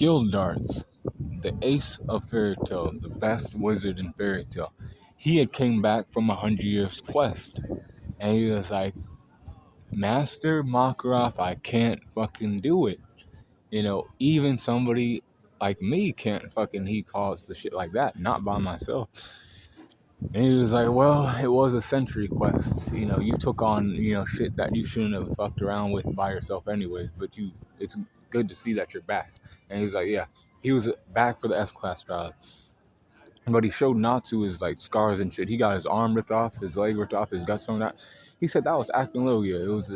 Gildarts, the ace of fairy tale, the best wizard in fairy tale, he had came back from 100 years quest, and he was like, Master Makarov, I can't fucking do it. Even somebody like me can't fucking, he calls the shit like that, not by myself. And he was like, well, it was a century quest. You took on, shit that you shouldn't have fucked around with by yourself anyways, but it's good to see that you're back. And he was like, yeah, he was back for the S-Class trial. But he showed Natsu his, like, scars and shit. He got his arm ripped off, his leg ripped off, his guts thrown out. He said that was Acnologia. It was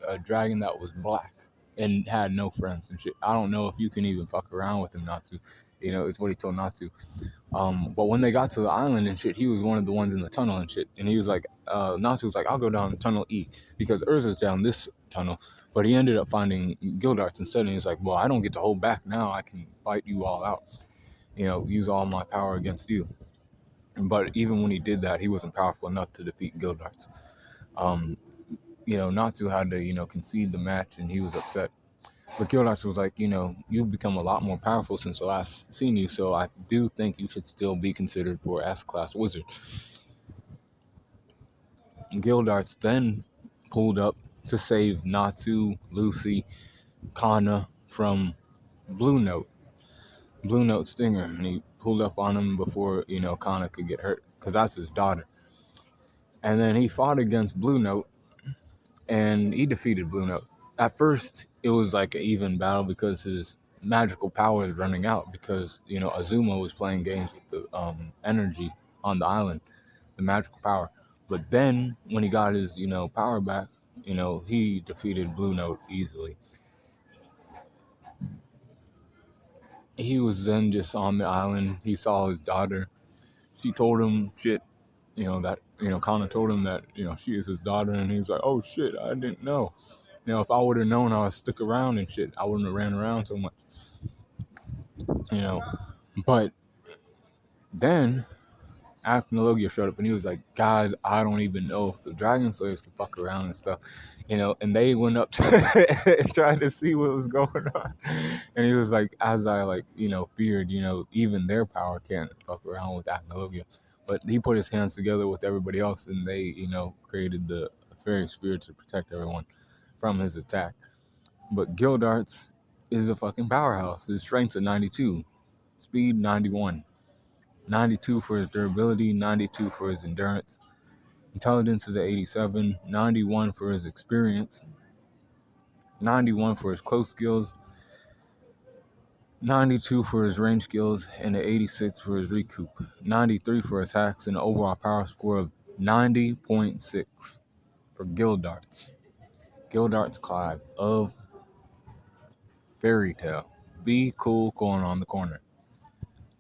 a dragon that was black and had no friends and shit. I don't know if you can even fuck around with him, Natsu. It's what he told Natsu. But when they got to the island and shit, he was one of the ones in the tunnel and shit. And he was like, Natsu was like, I'll go down tunnel E because Urza's down this tunnel. But he ended up finding Gildarts instead. And he's like, well, I don't get to hold back now. I can fight you all out. Use all my power against you. But even when he did that, he wasn't powerful enough to defeat Gildarts. Natsu had to, concede the match, and he was upset. But Gildarts was like, you've become a lot more powerful since I last seen you, so I do think you should still be considered for S-Class wizard. Gildarts then pulled up to save Natsu, Luffy, Kana from Blue Note Stinger, and he pulled up on him before, Kana could get hurt, because that's his daughter. And then he fought against Blue Note, and he defeated Blue Note. At first, it was like an even battle because his magical power is running out because, Azuma was playing games with the energy on the island, the magical power. But then, when he got his, power back, he defeated Blue Note easily. He was then just on the island. He saw his daughter. She told him shit, that, Kana told him that, she is his daughter. And he's like, oh shit, I didn't know. If I would have known, I would stick around and shit. I wouldn't have ran around so much. But then Acnologia showed up and he was like, guys, I don't even know if the Dragon Slayers can fuck around and stuff. And they went up to trying to see what was going on. And he was like, as I feared, even their power can't fuck around with Acnologia. But he put his hands together with everybody else and they, created the fairy sphere to protect everyone from his attack. But Gildarts is a fucking powerhouse. His strength's at 92, speed 91, 92 for his durability, 92 for his endurance. Intelligence is at 87, 91 for his experience, 91 for his close skills, 92 for his range skills, and an 86 for his recoup, 93 for his hacks, and an overall power score of 90.6 for Gildarts. Gildarts Clive of Fairy Tale. Be cool going on the corner.